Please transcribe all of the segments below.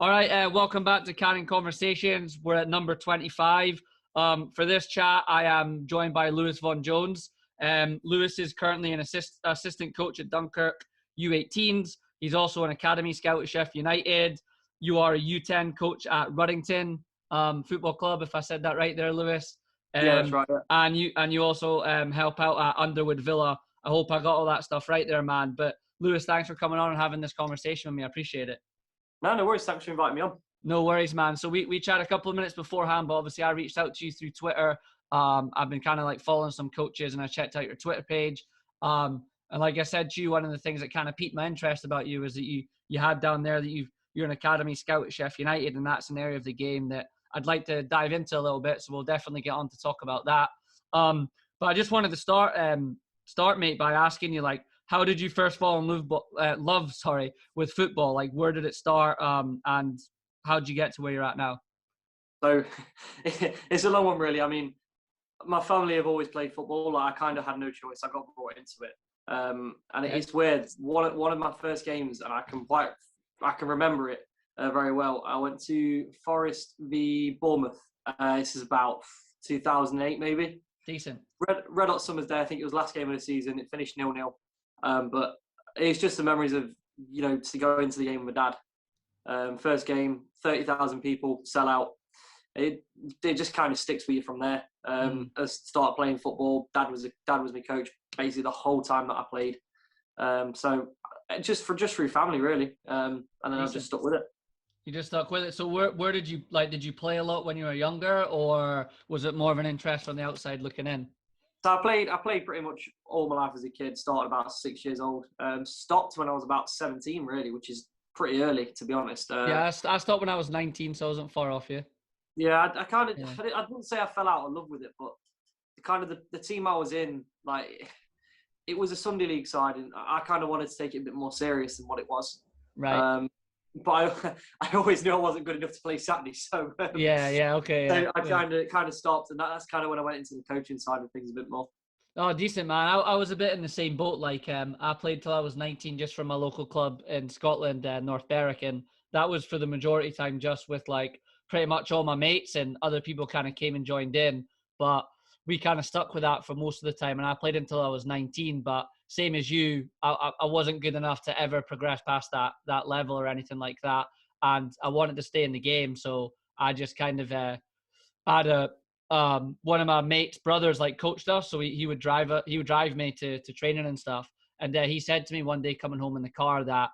All right, welcome back to Canning Conversations. We're at number 25. For this chat, I am joined by Lewis Vaughan Jones. Lewis is currently an assistant coach at Dunkirk U18s. He's also an academy scout at Sheffield United. You are a U10 coach at Ruddington Football Club, if I said that right there, Lewis. Yeah, that's right. Yeah. And you also help out at Underwood Villa. I hope I got all that stuff right there, man. But Lewis, thanks for coming on and having this conversation with me. I appreciate it. No worries. Thanks for inviting me on. No worries, man. So we chatted a couple of minutes beforehand, but obviously I reached out to you through Twitter. I've been kind of like following some coaches and I checked out your Twitter page. And like I said to you, one of the things that kind of piqued my interest about you is that you had down there that you're an academy scout at Sheffield United, and that's an area of the game that I'd like to dive into a little bit. So we'll definitely get on to talk about that. But I just wanted to start, mate, by asking you, like, how did you first fall in love with football? Like, where did it start? And how did you get to where you're at now? So it's a long one, really. I mean, my family have always played football. Like, I kind of had no choice. I got brought into it. And it's weird. One of my first games, and I can remember it very well. I went to Forest v Bournemouth. This is about 2008, maybe. Decent. Red Hot Summer's Day. I think it was last game of the season. It finished 0-0. But it's just the memories of, to go into the game with my dad. First game, 30,000 people, sell out. It just kind of sticks with you from there. I started playing football. Dad was my coach basically the whole time that I played. So just through family, really. And then I just stuck with it. You just stuck with it. So where did you play a lot when you were younger, or was it more of an interest from the outside looking in? So I played pretty much all my life as a kid. Started about 6 years old. Stopped when I was about 17, really, which is pretty early, to be honest. Yeah, I stopped when I was 19, so I wasn't far off you. Yeah, I wouldn't say I fell out of love with it, but the team I was in, like, it was a Sunday League side, and I kind of wanted to take it a bit more serious than what it was. Right. But I always knew I wasn't good enough to play Saturday, so okay. So yeah. I kind of stopped, and that's kind of when I went into the coaching side of things a bit more. Oh, decent, man. I was a bit in the same boat. Like, I played till I was 19 just for my local club in Scotland, North Berwick, and that was for the majority time just with, like, pretty much all my mates, and other people kind of came and joined in. But we kind of stuck with that for most of the time, and I played until I was 19. But same as you, I wasn't good enough to ever progress past that level or anything like that, and I wanted to stay in the game. So I just kind of had one of my mates' brothers like coached us, so he would drive me to training and stuff. And he said to me one day coming home in the car that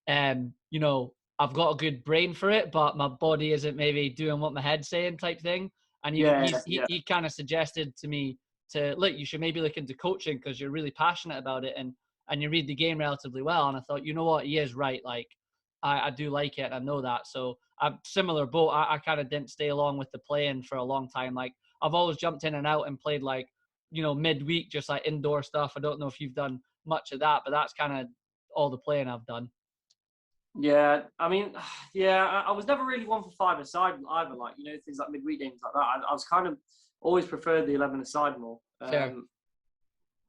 I've got a good brain for it, but my body isn't maybe doing what my head's saying, type thing. And he kind of suggested to me to look, you should maybe look into coaching because you're really passionate about it and you read the game relatively well. And I thought, you know what, he is right. Like, I do like it. And I know that. So I'm similar boat. I kind of didn't stay along with the playing for a long time. Like, I've always jumped in and out and played, like, midweek, just like indoor stuff. I don't know if you've done much of that, but that's kind of all the playing I've done. Yeah, I mean, I was never really one for five-a-side either. Like, things like midweek games like that. I was kind of always preferred the 11-a-side more. Fair.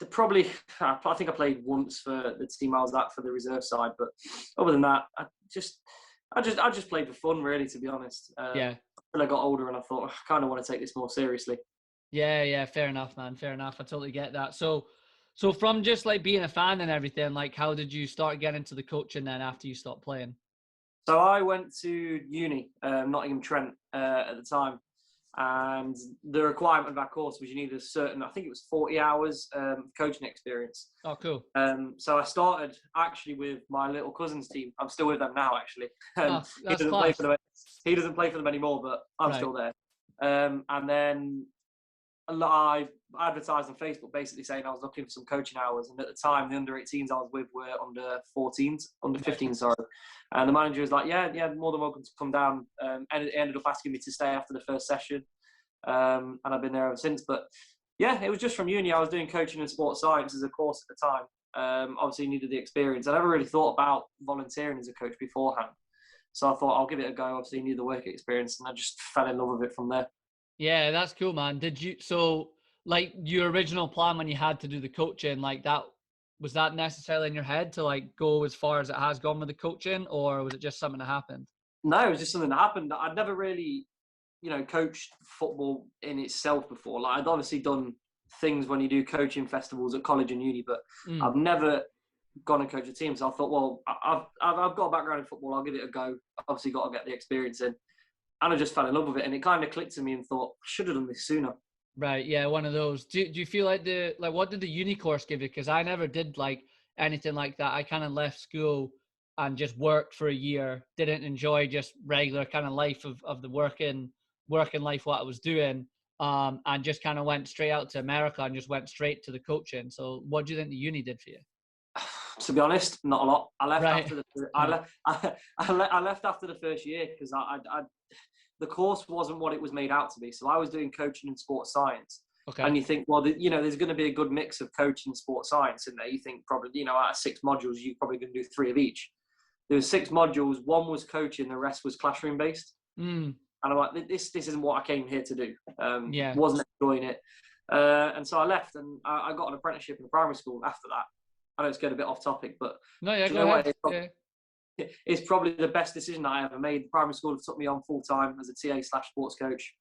I think I played once for the team I was at for the reserve side, but other than that, I just played for fun, really, to be honest. Yeah. When I got older, and I thought I kind of want to take this more seriously. Yeah, fair enough, man. Fair enough. I totally get that. So from just like being a fan and everything, like, how did you start getting into the coaching then after you stopped playing? So I went to uni, Nottingham Trent at the time. And the requirement of that course was you needed a certain, I think it was 40 hours coaching experience. Oh, cool. So I started actually with my little cousin's team. I'm still with them now, actually. He doesn't play for them anymore, but I'm still there. And then I advertised on Facebook basically saying I was looking for some coaching hours. And at the time, the under-18s I was with were under 15, sorry. And the manager was like, yeah, more than welcome to come down. And it ended up asking me to stay after the first session. And I've been there ever since. But yeah, it was just from uni. I was doing coaching and sports science as a course at the time. Obviously needed the experience. I never really thought about volunteering as a coach beforehand. So I thought I'll give it a go. Obviously needed the work experience, and I just fell in love with it from there. Yeah, that's cool, man. So like, your original plan when you had to do the coaching, like, that, was that necessarily in your head to, like, go as far as it has gone with the coaching, or was it just something that happened? No, it was just something that happened. I'd never really, coached football in itself before. Like, I'd obviously done things when you do coaching festivals at college and uni, but I've never gone and coached a team. So I thought, well, I've got a background in football. I'll give it a go. Obviously, got to get the experience in. And I just fell in love with it, and it kind of clicked to me and thought, I should have done this sooner. Right, yeah, one of those. Do you feel like what did the uni course give you? Because I never did like anything like that. I kind of left school and just worked for a year. Didn't enjoy just regular kind of life of the working life, what I was doing. And just kind of went straight out to America and just went straight to the coaching. So what do you think the uni did for you? To be honest, not a lot. I left right. I left after the first year because the course wasn't what it was made out to be. So I was doing coaching and sports science. Okay. And you think, well, there's going to be a good mix of coaching and sports science in there. You think probably, out of 6 modules, you're probably going to do 3 of each. There was 6 modules. 1 was coaching. The rest was classroom based. And I'm like, this isn't what I came here to do. Wasn't enjoying it. And so I left, and I got an apprenticeship in a primary school after that. I know it's getting a bit off topic, but no, yeah, go ahead. It's probably the best decision I ever made. The primary school took me on full time as a TA/sports coach,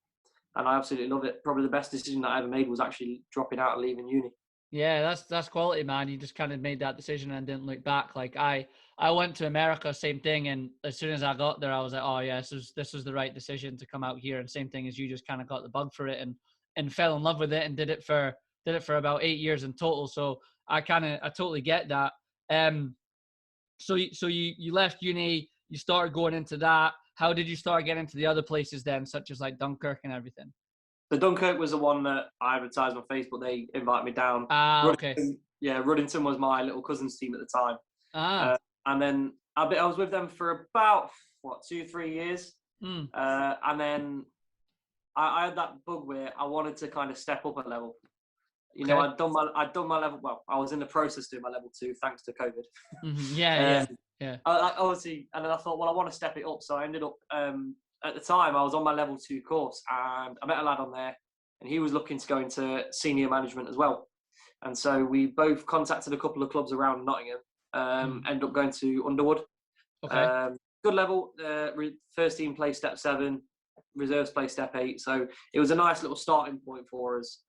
and I absolutely love it. Probably the best decision that I ever made was actually dropping out and leaving uni. Yeah, that's quality, man. You just kind of made that decision and didn't look back. Like I went to America, same thing, and as soon as I got there, I was like, oh yeah, this was the right decision to come out here. And same thing as you, just kind of got the bug for it and fell in love with it and did it for about 8 years in total. So I totally get that. So you left uni, you started going into that. How did you start getting into the other places then, such as like Dunkirk and everything? So Dunkirk was the one that I advertised on Facebook. They invited me down. Okay. Ruddington was my little cousin's team at the time. And then I was with them for about 2-3 years. And then I had that bug where I wanted to kind of step up a level. Okay. I'd done my level. Well, I was in the process doing my level 2 thanks to COVID. Yeah. Obviously, and then I thought, well, I want to step it up. So I ended up at the time I was on my level 2 course, and I met a lad on there, and he was looking to go into senior management as well. And so we both contacted a couple of clubs around Nottingham. Ended up going to Underwood. Okay. Good level. First team play step 7, reserves play step 8. So it was a nice little starting point for us.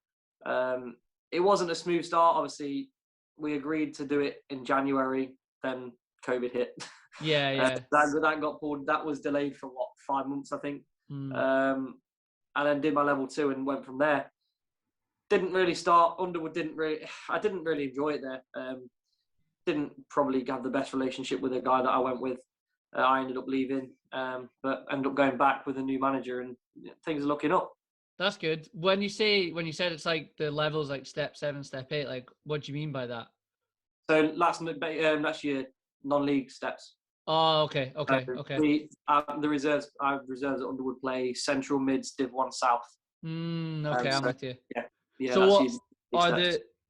It wasn't a smooth start. Obviously, we agreed to do it in January. Then COVID hit. Yeah. That got pulled. That was delayed for 5 months, I think. And then did my level 2 and went from there. Didn't really start. Underwood I didn't really enjoy it there. Didn't probably have the best relationship with the guy that I went with. I ended up leaving, but ended up going back with a new manager, and things are looking up. That's good. When you said it's like the levels like step 7, step 8, like what do you mean by that? So last year, non-league steps. Oh, okay. The reserves at Underwood play Central, Mids, Div 1 South. Okay, I'm with you. Yeah. So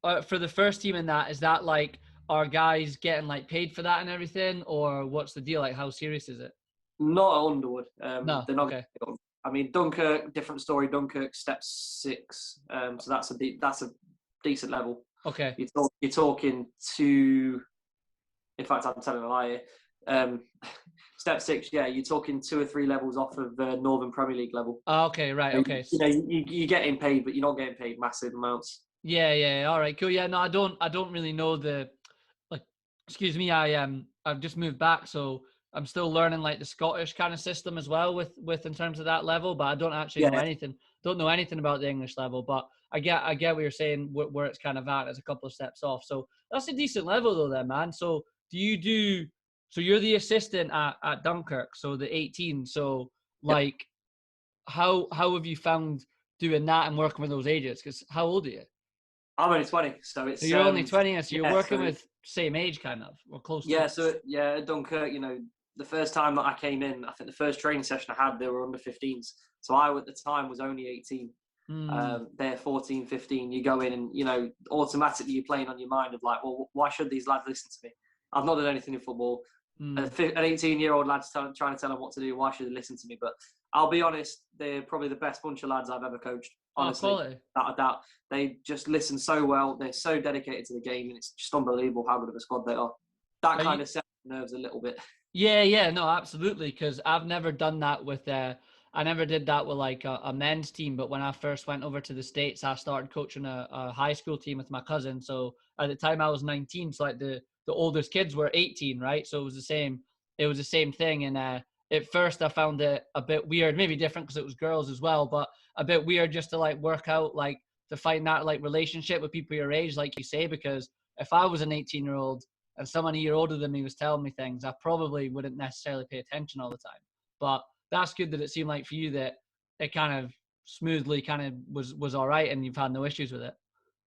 what for the first team in that, is that like, are guys getting like paid for that and everything, or what's the deal? Like, how serious is it? Not at Underwood. No. They're not. Okay. I mean, Dunkirk, different story. Dunkirk step 6. So that's a decent level. Okay. You're talking to. In fact, I'm telling a lie here. Step 6, yeah, you're talking 2 or 3 levels off of the Northern Premier League level. Oh, okay, right, okay. You're getting paid, but you're not getting paid massive amounts. Yeah. All right, cool. Yeah, no, I don't really know excuse me, I've just moved back, so I'm still learning like the Scottish kind of system as well with in terms of that level, but I don't actually know anything. Don't know anything about the English level, but I get what you're saying, where it's kind of at. It's a couple of steps off. So that's a decent level though, then, man. So so you're the assistant at Dunkirk, so the 18. So like, how have you found doing that and working with those ages? Because how old are you? I'm only 20, so it's. So you're only 20, so you're working with same age, kind of, or close to. Yeah, so at Dunkirk, the first time that I came in, I think the first training session I had, they were under 15s. So I, at the time, was only 18. They're 14, 15. You go in and, automatically you're playing on your mind of like, well, why should these lads listen to me? I've not done anything in football. An 18-year-old lad's trying to tell them what to do. Why should they listen to me? But I'll be honest, they're probably the best bunch of lads I've ever coached. Honestly, without a doubt. They just listen so well. They're so dedicated to the game, and it's just unbelievable how good of a squad they are. That kind of sets nerves a little bit. Yeah, no, absolutely. Because I've never done that with, I never did that with like a men's team. But when I first went over to the States, I started coaching a high school team with my cousin. So at the time I was 19, so like the oldest kids were 18, right? So it was the same thing. And at first I found it a bit weird, maybe different because it was girls as well, but a bit weird just to like work out, like to find that like relationship with people your age, like you say, because if I was an 18-year-old and someone a year older than me was telling me things, I probably wouldn't necessarily pay attention all the time. But that's good that it seemed like for you that it kind of smoothly kind of was all right and you've had no issues with it.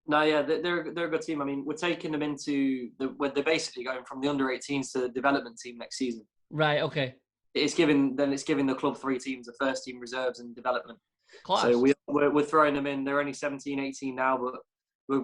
No, yeah, they're a good team. I mean, we're taking them into where they're basically going from the under-18s to the development team next season. Right. Okay. It's giving the club 3 teams: the first team, reserves, and development. Class. So we're throwing them in. They're only 17, 18 now, but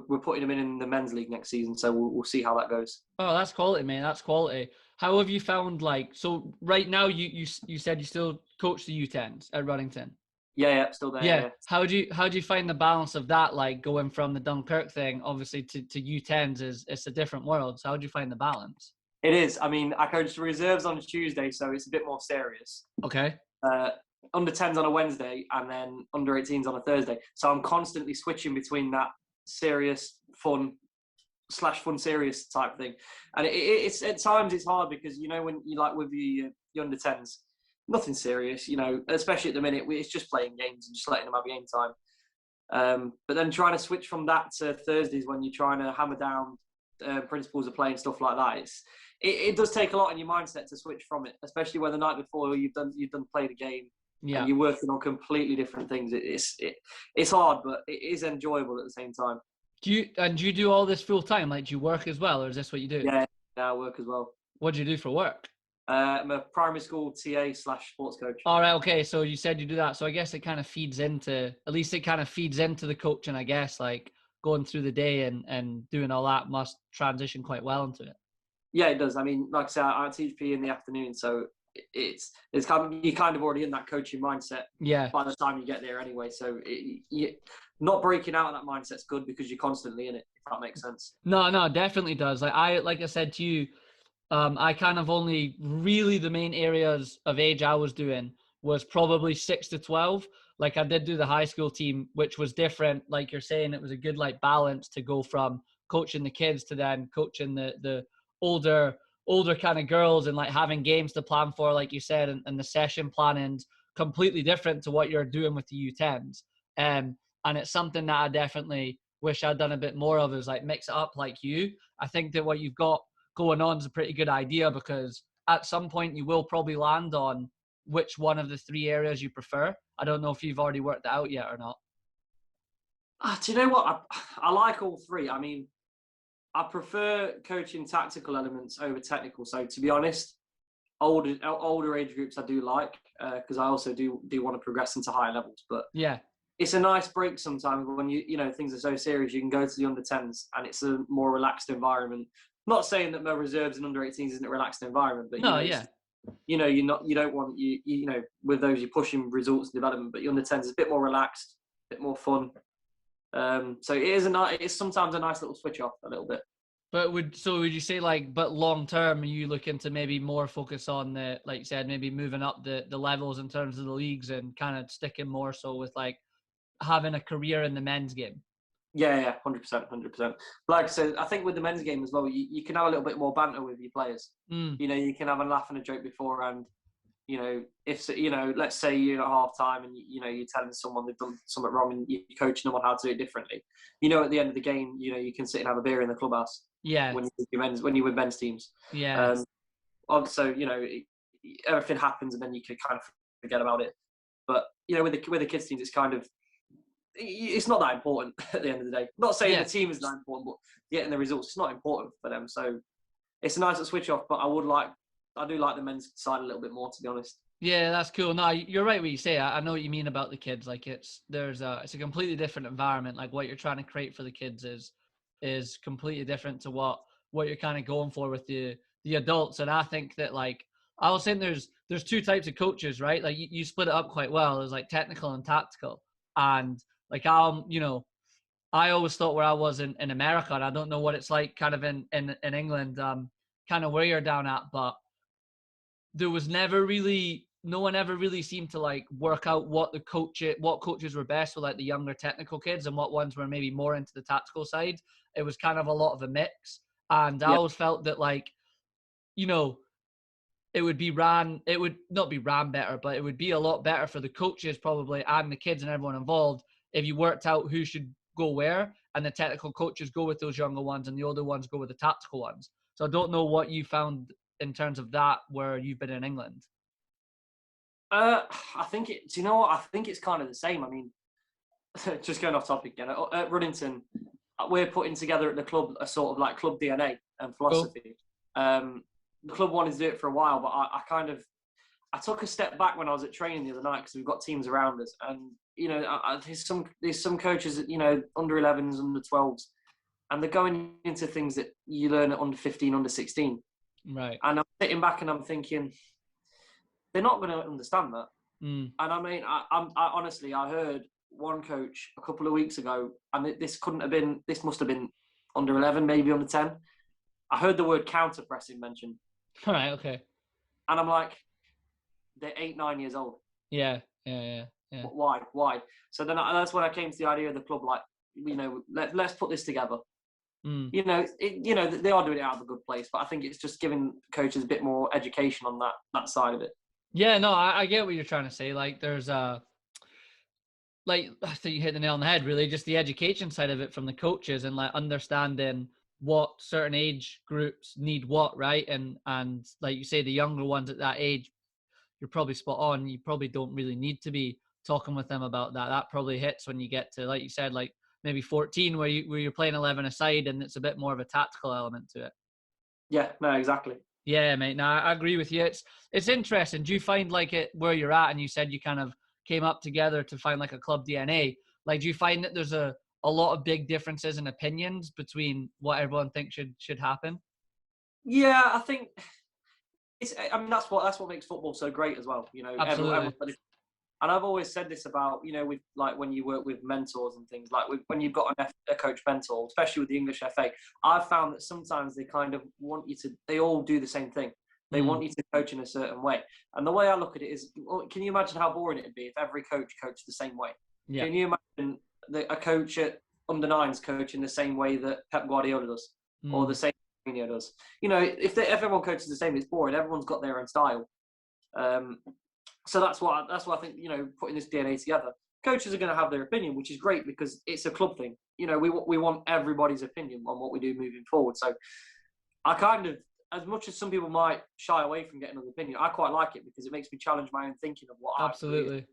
we're putting them in the men's league next season. So we'll see how that goes. Oh, that's quality, man. That's quality. How have you found, like, so right now you said you still coach the U10s at Ruddington? Yeah, still there. Yeah. Yeah. How do you find the balance of that, like going from the Dunkirk thing, obviously to U10s is it's a different world. So how do you find the balance? It is. I mean, I coach the reserves on Tuesday, so it's a bit more serious. Okay. Under 10s on a Wednesday, and then under 18s on a Thursday. So I'm constantly switching between that serious, fun / fun serious type thing. And it's at times it's hard because, you know, when you like with the under 10s, nothing serious, you know, especially at the minute, it's just playing games and just letting them have game time. But then trying to switch from that to Thursdays when you're trying to hammer down principles of playing, stuff like that, it does take a lot in your mindset to switch from it, especially when the night before you've done played a game. Yeah. And you're working on completely different things. It's hard, but it is enjoyable at the same time. Do you do all this full time? Like, do you work as well, or is this what you do? Yeah, I work as well. What do you do for work? I'm a primary school TA / sports coach. All right, okay. So you said you do that. So I guess it kind of feeds into, at least it kind of feeds into the coaching, I guess, like going through the day and doing all that must transition quite well into it. Yeah, it does. I mean, like I said, I teach PE in the afternoon, so it's kind of, you're kind of already in that coaching mindset. Yeah. By the time you get there, anyway. So not breaking out of that mindset's good because you're constantly in it. If that makes sense. No, definitely does. Like I said to you, I kind of only really the main areas of age I was doing was probably 6 to 12. Like I did do the high school team, which was different. Like you're saying, it was a good like balance to go from coaching the kids to then coaching the older kind of girls and like having games to plan for, like you said, and the session planning's completely different to what you're doing with the U10s. And it's something that I definitely wish I'd done a bit more of, is like mix it up like you. I think that what you've got going on is a pretty good idea, because at some point you will probably land on which one of the 3 areas you prefer. I don't know if you've already worked that out yet or not. Do you know what? I like all 3. I mean, I prefer coaching tactical elements over technical. So to be honest, older age groups I do like, because I also do want to progress into higher levels. But yeah, it's a nice break sometimes when you know things are so serious. You can go to the under 10s and it's a more relaxed environment. Not saying that my reserves and under 18s isn't a relaxed environment, but you don't want you know, with those you're pushing results and development, but your under 10s is a bit more relaxed, a bit more fun. So it's sometimes a nice little switch off a little bit. But would you say, like, but long term, are you looking to maybe more focus on the, like you said, maybe moving up the levels in terms of the leagues and kind of sticking more so with like having a career in the men's game? Yeah, 100%. Like I said, I think with the men's game as well, you can have a little bit more banter with your players. You know, you can have a laugh and a joke beforehand. You know, if, you know, let's say you're at half time and, you know, you're telling someone they've done something wrong and you're coaching them on how to do it differently. You know, at the end of the game, you know, you can sit and have a beer in the clubhouse. Yeah. When you're with men's teams. Yeah. Also, you know, everything happens and then you can kind of forget about it. But, you know, with the kids teams, it's kind of, it's not that important at the end of the day. Not saying the team is not important, but getting the results, it's not important for them. So it's a nice little switch off, but I do like the men's side a little bit more, to be honest. Yeah, that's cool. No, you're right what you say. I know what you mean about the kids. Like it's a completely different environment. Like what you're trying to create for the kids is completely different to what you're kind of going for with the adults. And I think that, like, I was saying there's 2 types of coaches, right? Like you split it up quite well. There's like technical and tactical. And like you know, I always thought where I was in America, and I don't know what it's like kind of in England, kind of where you're down at, but there was never really, no one ever really seemed to like work out what coaches were best for like the younger technical kids and what ones were maybe more into the tactical side. It was kind of a lot of a mix. And I Yeah. always felt that like, you know, it would not be ran better, but it would be a lot better for the coaches probably and the kids and everyone involved if you worked out who should go where and the technical coaches go with those younger ones and the older ones go with the tactical ones. So I don't know what you found in terms of that where you've been in England. I think do you know what? I think it's kind of the same. I mean, just going off topic again, at Ruddington, we're putting together at the club a sort of like club DNA and philosophy. Cool. The club wanted to do it for a while, but I took a step back when I was at training the other night because we've got teams around us, and you know, there's some coaches that, you know, under 11s, under 12s, and they're going into things that you learn at under 15, under 16. Right. And I'm sitting back and I'm thinking, they're not going to understand that. Mm. And I mean, I honestly, I heard one coach a couple of weeks ago, and this must have been under 11, maybe under 10. I heard the word counter pressing mentioned. All right, okay. And I'm like, they're 8, 9 years old. Yeah. Why? So then that's when I came to the idea of the club, like, you know, let's put this together. Mm. You know, they are doing it out of a good place, but I think it's just giving coaches a bit more education on that side of it. Yeah, no, I get what you're trying to say. Like, there's like, I think you hit the nail on the head, really, just the education side of it from the coaches and like understanding what certain age groups need what, right? And like you say, the younger ones at that age, you're probably spot on. You probably don't really need to be talking with them about that. That probably hits when you get to, like you said, like maybe 14, where you're playing 11 aside and it's a bit more of a tactical element to it. Yeah, no, exactly. Yeah, mate. No, I agree with you. It's interesting. Do you find like it where you're at, and you said you kind of came up together to find like a club DNA? Like, do you find that there's a lot of big differences in opinions between what everyone thinks should happen? Yeah, I think that's what makes football so great as well. You know, absolutely. And I've always said this about, you know, with like when you work with mentors and things, like when you've got a coach mentor, especially with the English FA, I've found that sometimes they kind of want you to, they all do the same thing. They want you to coach in a certain way. And the way I look at it is, can you imagine how boring it'd be if every coach coached the same way? Yeah. Can you imagine a coach at under 9s coaching the same way that Pep Guardiola does, or the same Mourinho does? You know, if everyone coaches the same, it's boring. Everyone's got their own style. So that's what I think, you know, putting this DNA together. Coaches are going to have their opinion, which is great because it's a club thing. You know, we want everybody's opinion on what we do moving forward. So I kind of, as much as some people might shy away from getting an opinion, I quite like it because it makes me challenge my own thinking of what absolutely.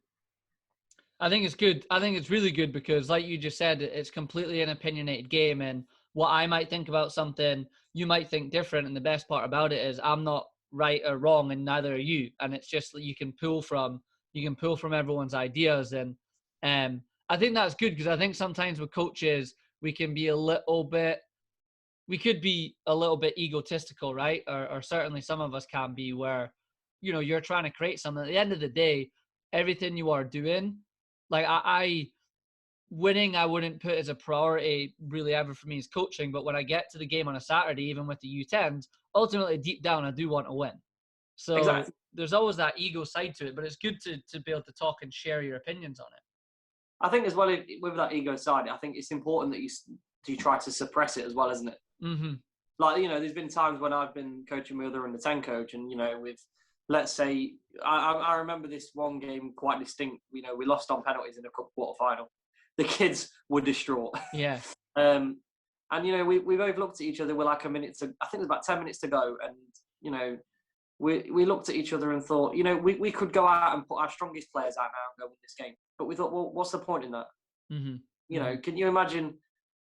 I think it's good. I think it's really good because, like you just said, it's completely an opinionated game, and what I might think about something, you might think different. And the best part about it is I'm not right or wrong, and neither are you. And it's just that you can pull from everyone's ideas, and I think that's good because I think sometimes with coaches we could be a little bit egotistical, right? Or certainly some of us can be, where, you know, you're trying to create something. At the end of the day, everything you are doing, like winning, I wouldn't put as a priority really ever for me as coaching. But when I get to the game on a Saturday, even with the U10s, ultimately deep down, I do want to win. So exactly. There's always that ego side to it, but it's good to be able to talk and share your opinions on it. I think as well, with that ego side, I think it's important that you try to suppress it as well, isn't it? Mm-hmm. Like, you know, there's been times when I've been coaching with other under 10 coach, and, you know, with, let's say, I remember this one game quite distinct. You know, we lost on penalties in a cup quarter final. The kids were distraught. Yeah. And, you know, we both looked at each other with like I think it was about 10 minutes to go. And, you know, we looked at each other and thought, you know, we could go out and put our strongest players out now and go win this game. But we thought, well, what's the point in that? Mm-hmm. You know, can you imagine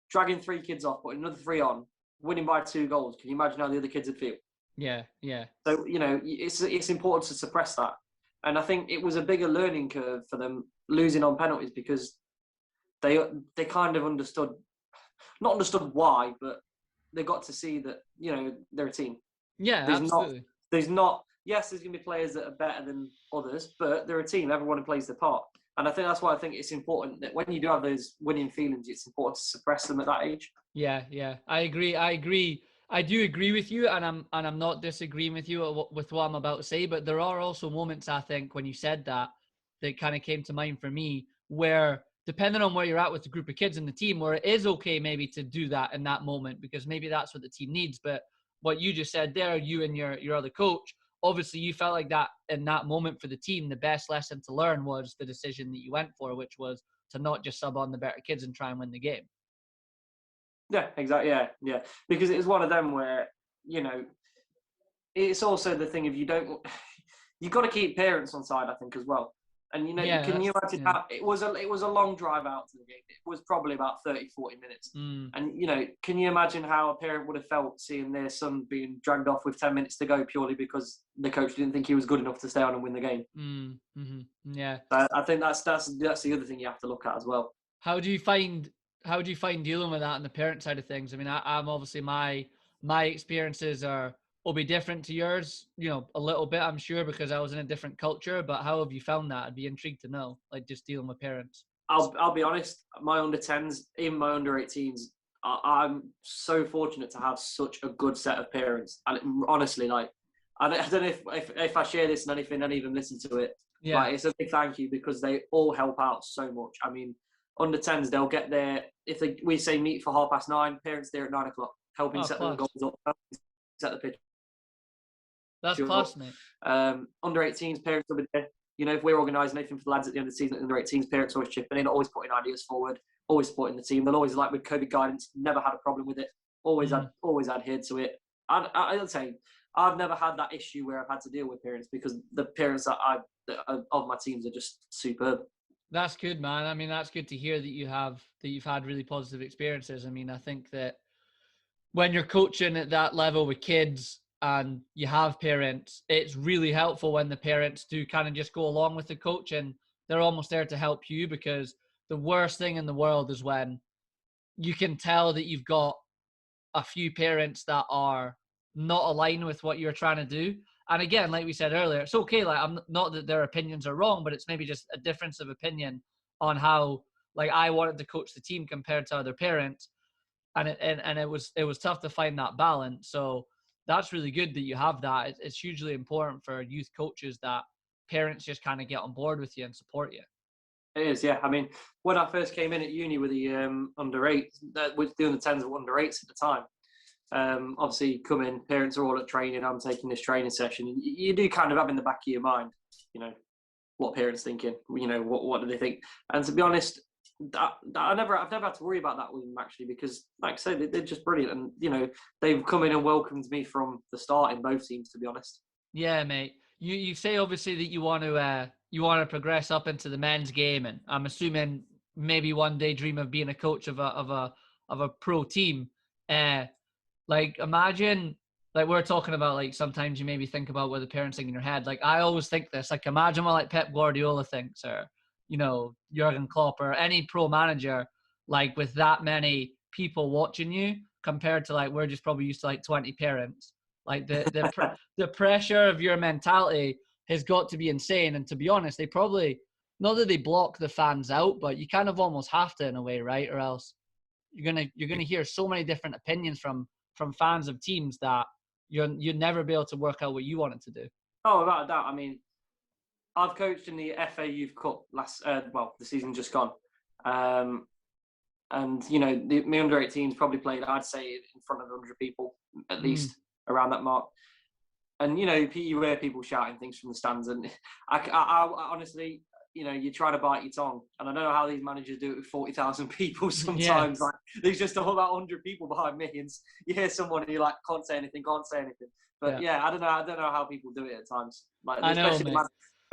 dragging 3 kids off, putting another 3 on, winning by 2 goals? Can you imagine how the other kids would feel? Yeah, yeah. So, you know, it's important to suppress that. And I think it was a bigger learning curve for them losing on penalties because they kind of not understood why, but they got to see that, you know, they're a team. Yeah, absolutely. Yes, there's going to be players that are better than others, but they're a team. Everyone plays their part. And I think that's why I think it's important that when you do have those winning feelings, it's important to suppress them at that age. Yeah, I agree. I do agree with you, and I'm not disagreeing with you with what I'm about to say. But there are also moments, I think, when you said that kind of came to mind for me, where depending on where you're at with the group of kids in the team, where it is okay maybe to do that in that moment because maybe that's what the team needs. But what you just said there, you and your other coach, obviously you felt like that in that moment for the team, the best lesson to learn was the decision that you went for, which was to not just sub on the better kids and try and win the game. Yeah, exactly. Yeah. Because it was one of them where, it's also the thing of you've got to keep parents on side, I think, as well. And, can you imagine that? It was a long drive out to the game. It was probably about 30, 40 minutes. And, can you imagine how a parent would have felt seeing their son being dragged off with 10 minutes to go purely because the coach didn't think he was good enough to stay on and win the game? Yeah. So I think that's the other thing you have to look at as well. How do you find dealing with that on the parent side of things? I mean, I'm obviously my experiences will be different to yours, a little bit, I'm sure, because I was in a different culture. But how have you found that? I'd be intrigued to know, like just dealing with parents. I'll be honest, my under 10s, even my under 18s, I'm so fortunate to have such a good set of parents. And honestly, like, I don't know if I share this and any of them listen to it. Yeah. Like, it's a big thank you because they all help out so much. I mean, under 10s, they'll get there. We say meet for 9:30, parents there at 9 o'clock, helping set the goals up, helping set the pitch. That's class, mate. Under 18s, parents will be there. If we're organising anything for the lads at the end of the season, under 18s, parents always chipping in, always putting ideas forward, always supporting the team. They'll always, like with COVID guidance, never had a problem with it. Always adhered to it. And I'll say, I've never had that issue where I've had to deal with parents because the parents that of my teams are just superb. That's good, man. I mean, that's good to hear that you've had really positive experiences. I mean, I think that when you're coaching at that level with kids and you have parents, it's really helpful when the parents do kind of just go along with the coach and they're almost there to help you, because the worst thing in the world is when you can tell that you've got a few parents that are not aligned with what you're trying to do. And again, like we said earlier, it's okay. Like, I'm not that their opinions are wrong, but it's maybe just a difference of opinion on how, like, I wanted to coach the team compared to other parents. And it was tough to find that balance. So that's really good that you have that. It's hugely important for youth coaches that parents just kind of get on board with you and support you. It is, yeah. I mean, when I first came in at uni with the under 8s, with doing the 10s with under 8s at the time, obviously come in, parents are all at training, I'm taking this training session. You do kind of have in the back of your mind, what parents thinking, what do they think? And to be honest, I've never had to worry about that with them actually, because like I said, they're just brilliant, and they've come in and welcomed me from the start in both teams, to be honest. Yeah, mate. You say obviously that you want to progress up into the men's game, and I'm assuming maybe one day dream of being a coach of a pro team. Like, imagine, like we're talking about, like sometimes you maybe think about what the parents think in your head. Like, I always think this, like imagine what like Pep Guardiola thinks, or Jurgen Klopp, or any pro manager, like with that many people watching you, compared to like we're just probably used to like 20 parents. Like the pressure of your mentality has got to be insane. And to be honest, they probably, not that they block the fans out, but you kind of almost have to in a way, right? Or else you're gonna hear so many different opinions from fans of teams that you'd never be able to work out what you wanted to do. Oh, without a doubt. I mean, I've coached in the FA Youth Cup the season just gone. And, my under-18s probably played, I'd say, in front of 100 people, at least, around that mark. And, you hear people shouting things from the stands. And I honestly, you're trying to bite your tongue. And I don't know how these managers do it with 40,000 people sometimes. Yeah. Like, there's just all about 100 people behind me. And you hear someone and you're like, can't say anything. But, yeah, I don't know how people do it at times. Like,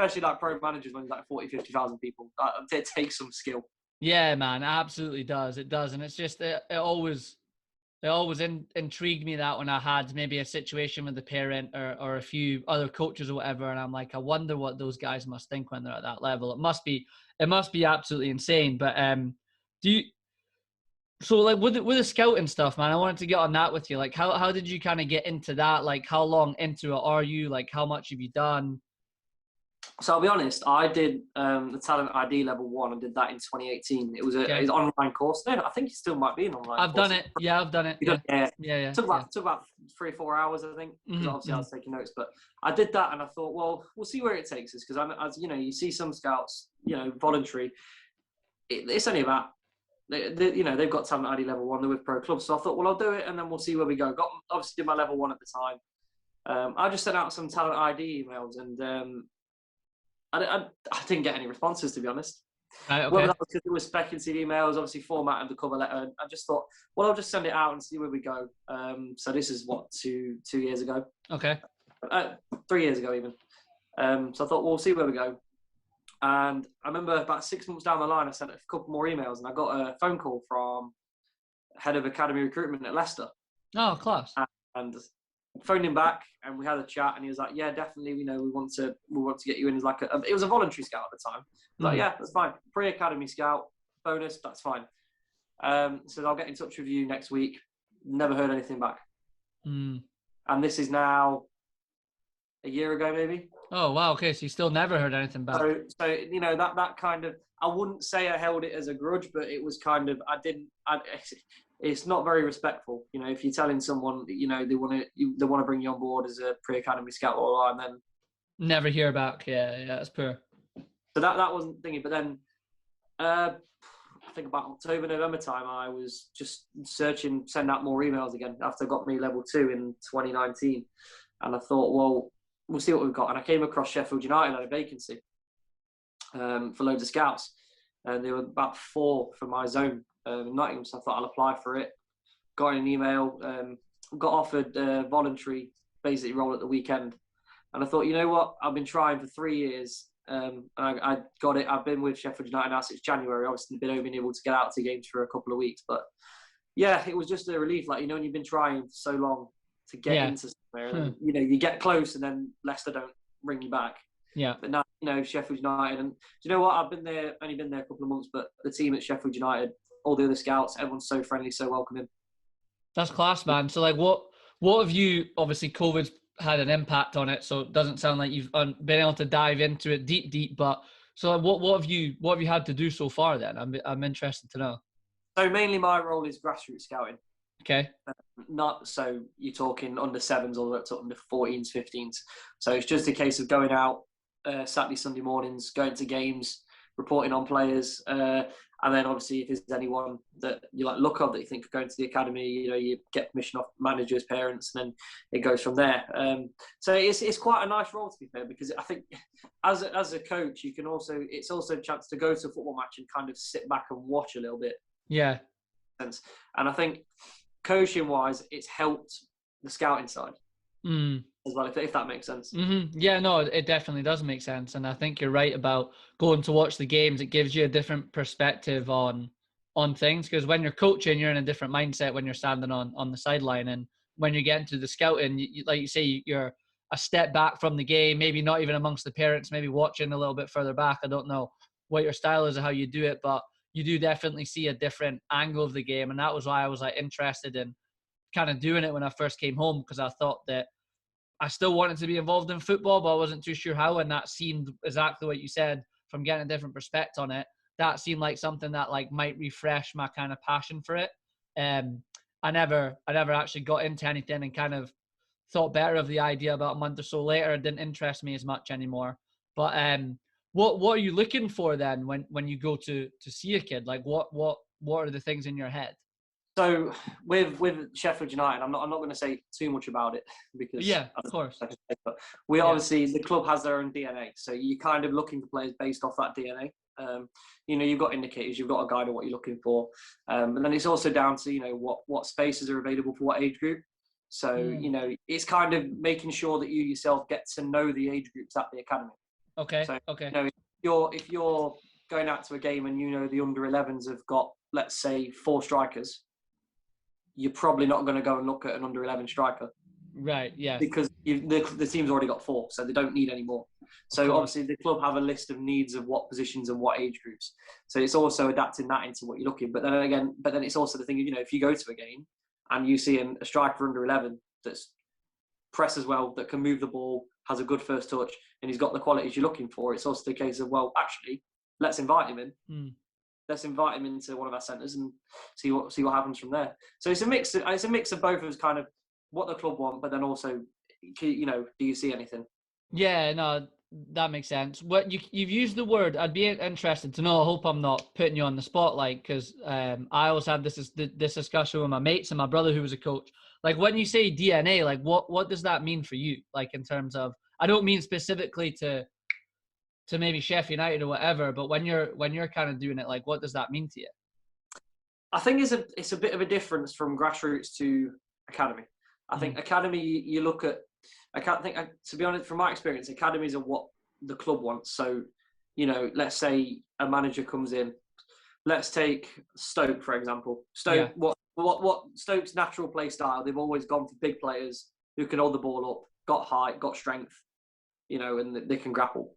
especially like pro managers when there's like 40, 50,000 people. It takes some skill. Yeah, man, it absolutely does. It does. And it's just, it always intrigued me that when I had maybe a situation with a parent or a few other coaches or whatever, and I'm like, I wonder what those guys must think when they're at that level. It must be absolutely insane. But so like with the scouting stuff, man, I wanted to get on that with you. Like, how did you kind of get into that? Like, how long into it are you? Like, how much have you done? So I'll be honest, I did the Talent ID Level 1. I did that in 2018. It was an online course. No, I think it still might be an online course. I've done it. Yeah, I've done it. Yeah. Took about 3 or 4 hours, I think, because obviously I was taking notes. But I did that, and I thought, well, we'll see where it takes us. Because as you know, you see some scouts, voluntary. It's only about, they've got Talent ID Level 1. They're with pro clubs. So I thought, well, I'll do it, and then we'll see where we go. Obviously did my Level 1 at the time. I just sent out some Talent ID emails, and I didn't get any responses, to be honest. Right, okay. Whether that was because it was speculative emails, obviously formatted the cover letter. And I just thought, well, I'll just send it out and see where we go. So this is what, 2 years ago? Okay. 3 years ago even. So I thought, we'll see where we go. And I remember about 6 months down the line, I sent a couple more emails, and I got a phone call from head of academy recruitment at Leicester. Oh, class. And phoned him back, and we had a chat, and he was like, yeah, definitely, we want to get you in as like it was a voluntary scout at the time. I was like, yeah, that's fine. Pre-academy scout, bonus, that's fine. Said, I'll get in touch with you next week. Never heard anything back. And this is now a year ago, maybe. Oh, wow. Okay. So you still never heard anything back. So that kind of, I wouldn't say I held it as a grudge, but it was kind of, it's not very respectful, if you're telling someone, they want to bring you on board as a pre-academy scout and then never hear back. Yeah, that's poor. So that wasn't thinking. But then, I think about October, November time, I was just send out more emails again after I got me Level 2 in 2019, and I thought, well, we'll see what we've got. And I came across Sheffield United had a vacancy for loads of scouts, and there were about 4 for my zone. In Nottingham, so I thought I'll apply for it. Got an email, got offered a voluntary basically role at the weekend, and I thought, you know what, I've been trying for 3 years, and I got it. I've been with Sheffield United now since January. Obviously, been able to get out to games for a couple of weeks, but yeah, it was just a relief. Like, and you've been trying for so long to get into somewhere, and you get close, and then Leicester don't ring you back. Yeah. But now, Sheffield United, and do you know what? I've only been there a couple of months, but the team at Sheffield United, all the other scouts, everyone's so friendly, so welcoming. That's class, man. So, like, what have you? Obviously, COVID's had an impact on it, so it doesn't sound like you've been able to dive into it deep. But so, like, what have you had to do so far? Then I'm interested to know. So mainly my role is grassroots scouting. Okay. Not so you're talking under 7s all the way up to under 14s, 15s. So it's just a case of going out Saturday, Sunday mornings, going to games, reporting on players. And then obviously if there's anyone that you like look of that you think of going to the academy, you get permission off managers, parents, and then it goes from there. So it's quite a nice role, to be fair, because I think as a coach, it's also a chance to go to a football match and kind of sit back and watch a little bit. Yeah. And I think coaching wise, it's helped the scouting side as well, if that makes sense. Mm-hmm. Yeah, no, it definitely does make sense. And I think you're right about going to watch the games. It gives you a different perspective on things, because when you're coaching, you're in a different mindset when you're standing on the sideline. And when you get into the scouting, like you say, you're a step back from the game, maybe not even amongst the parents, maybe watching a little bit further back. I don't know what your style is or how you do it, but you do definitely see a different angle of the game. And that was why I was interested in kind of doing it when I first came home, because I thought that I still wanted to be involved in football, but I wasn't too sure how. And that seemed exactly what you said, from getting a different perspective on it. That seemed like something that might refresh my kind of passion for it. I never actually got into anything, and kind of thought better of the idea about a month or so later. It didn't interest me as much anymore. But what are you looking for then when you go to see a kid? Like what are the things in your head? So with Sheffield United, I'm not going to say too much about it, because of course. But obviously the club has their own DNA, so you're kind of looking for players based off that DNA. You've got indicators, you've got a guide on what you're looking for, and then it's also down to what spaces are available for what age group. So it's kind of making sure that you yourself get to know the age groups at the academy. Okay. So, okay. If you're going out to a game and the under 11s have got, let's say, 4 strikers, you're probably not going to go and look at an under 11 striker. Right, yeah. Because the team's already got 4, so they don't need any more. So obviously the club have a list of needs of what positions and what age groups. So it's also adapting that into what you're looking. But then it's also the thing, if you go to a game and you see a striker under 11 that's presses well, that can move the ball, has a good first touch, and he's got the qualities you're looking for, it's also the case of, well, actually, let's invite him in. Let's invite him into one of our centres and see what happens from there. So it's a mix. It's a mix of both of us, kind of what the club want, but then also, you know, do you see anything? Yeah, no, that makes sense. What you've used the word. I'd be interested to know. I hope I'm not putting you on the spotlight, because I always had this discussion with my mates and my brother who was a coach. Like, when you say DNA, like what does that mean for you? Like, in terms of, I don't mean specifically to maybe Sheffield United or whatever, but when you're kind of doing it, like, what does that mean to you? I think it's a bit of a difference from grassroots to academy. I think academy, you look at, to be honest, from my experience, academies are what the club wants. So, you know, let's say a manager comes in. Let's take Stoke, for example. Stoke, what Stoke's natural play style, they've always gone for big players who can hold the ball up, got height, got strength, you know, and they can grapple.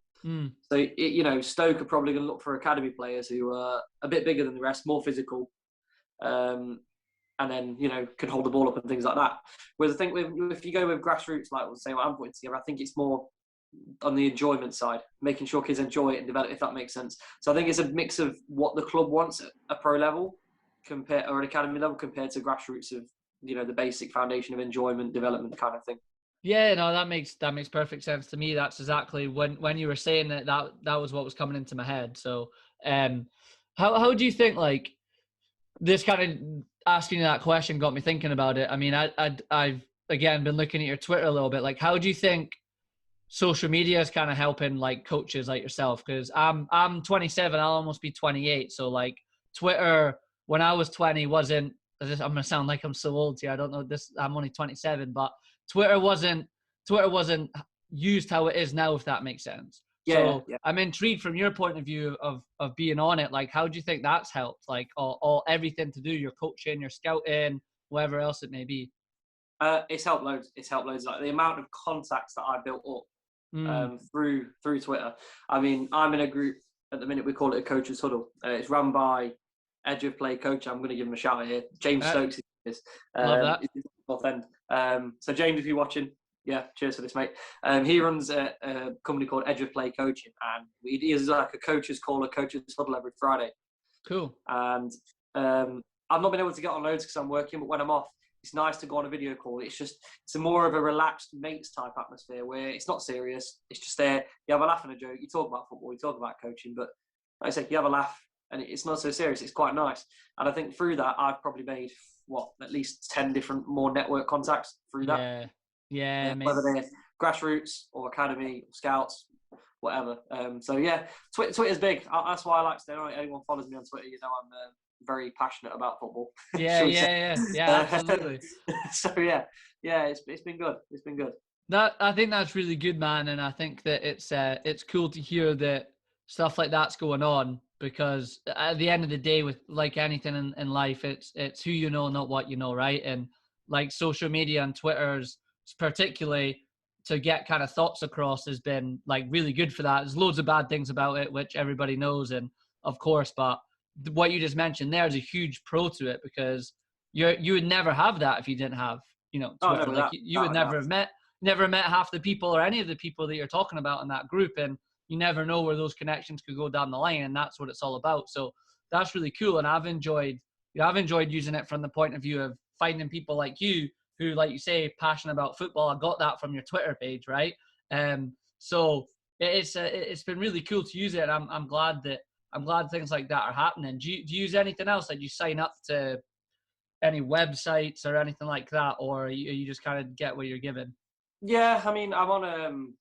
So, you know, Stoke are probably going to look for academy players who are a bit bigger than the rest, more physical, and then, you know, can hold the ball up and things like that. Whereas I think if you go with grassroots, like we'll say what I'm putting together, I think it's more on the enjoyment side, making sure kids enjoy it and develop, if that makes sense. So I think it's a mix of what the club wants at a pro level or an academy level compared to grassroots of, you know, the basic foundation of enjoyment, development kind of thing. Yeah, no, that makes perfect sense to me. That's exactly when you were saying that was what was coming into my head. So, how do you think, like, this kind of asking you that question got me thinking about it? I mean, I've again been looking at your Twitter a little bit. Like, how do you think social media is kind of helping, like, coaches like yourself? Because I'm 27, I'll almost be 28. So, like, Twitter when I was 20 wasn't. I'm gonna sound like I'm so old here. I don't know this. I'm only 27, but Twitter wasn't used how it is now, if that makes sense. Yeah. I'm intrigued from your point of view of being on it. Like, how do you think that's helped? Like, all everything to do, your coaching, your scouting, whatever else it may be. It's helped loads. Like, the amount of contacts that I built up through Twitter. I mean, I'm in a group at the minute. We call it a coaches huddle. It's run by Edge of Play coach. I'm going to give him a shout out here. James Stokes is. Love that. So James, if you're watching, yeah, cheers for this, mate. He runs a company called Edge of Play Coaching, and he is like a coaches call, a coaches huddle every Friday. Cool. And I've not been able to get on loads because I'm working, but when I'm off, it's nice to go on a video call. It's a more of a relaxed mates type atmosphere where it's not serious. It's just there. You have a laugh and a joke. You talk about football, you talk about coaching, but like I say, you have a laugh and it's not so serious. It's quite nice. And I think through that, I've probably made at least 10 different more network contacts through that. Yeah. Whether they're grassroots or academy, scouts, whatever. So yeah, Twitter's big. That's why I like to know anyone follows me on Twitter. You know, I'm very passionate about football. Yeah, absolutely. So yeah, it's been good. It's been good. I think that's really good, man, and I think that it's cool to hear that stuff like that's going on, because at the end of the day, with like anything in life, it's who you know, not what you know, right? And like social media and Twitter's particularly to get kind of thoughts across has been like really good for that. There's loads of bad things about it, which everybody knows, and of course, but what you just mentioned there is a huge pro to it, because you would never have that if you didn't have, you know, Twitter. No, you would never have met half the people or any of the people that you're talking about in that group, and you never know where those connections could go down the line, and that's what it's all about. So that's really cool, and I've enjoyed using it from the point of view of finding people like you who, like you say, passionate about football. I got that from your Twitter page, right? So it's been really cool to use it, and I'm glad things like that are happening. Do you use anything else? Like, you sign up to any websites or anything like that, or you just kind of get what you're given? Yeah, I mean, I'm on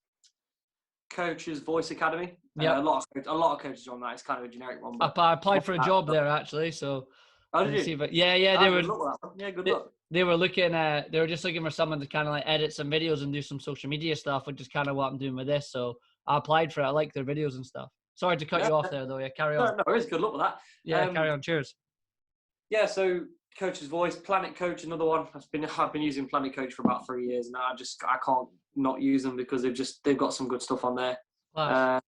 Coach's Voice Academy. Yeah, a lot of coaches are on that. It's kind of a generic one. But I applied for a job there actually. So did you? Yeah, they were. Good luck with that one. Yeah, good luck. They were looking. They were just looking for someone to kind of like edit some videos and do some social media stuff, which is kind of what I'm doing with this. So I applied for it. I like their videos and stuff. Sorry to cut you off there, though. Yeah, carry on. No, it's good luck with that. Yeah, carry on. Cheers. Yeah, so Coach's Voice, Planet Coach, another one. I've been using Planet Coach for about 3 years now. I can't not use them because they've got some good stuff on there. Nice.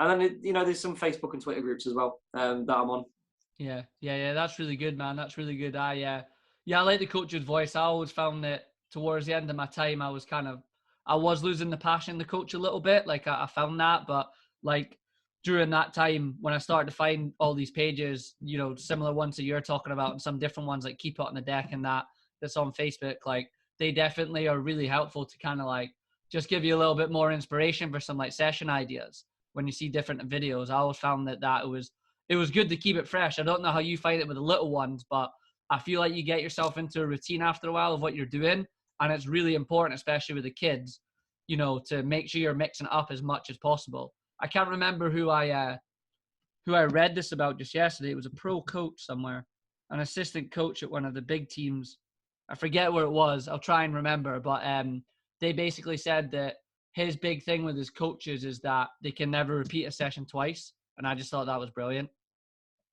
And then there's some Facebook and Twitter groups as well that I'm on. Yeah. That's really good, man. That's really good. I like the Coach's Voice. I always found that towards the end of my time, I I was losing the passion in the coach a little bit. Like I found that, but like during that time when I started to find all these pages, you know, similar ones that you're talking about and some different ones like Keep It on the Deck and that's on Facebook, like they definitely are really helpful to kind of like just give you a little bit more inspiration for some like session ideas when you see different videos. I always found that it was good to keep it fresh. I don't know how you find it with the little ones, but I feel like you get yourself into a routine after a while of what you're doing. And it's really important, especially with the kids, you know, to make sure you're mixing it up as much as possible. I can't remember who I read this about just yesterday. It was a pro coach somewhere, an assistant coach at one of the big teams. I forget where it was. I'll try and remember. But they basically said that his big thing with his coaches is that they can never repeat a session twice. And I just thought that was brilliant.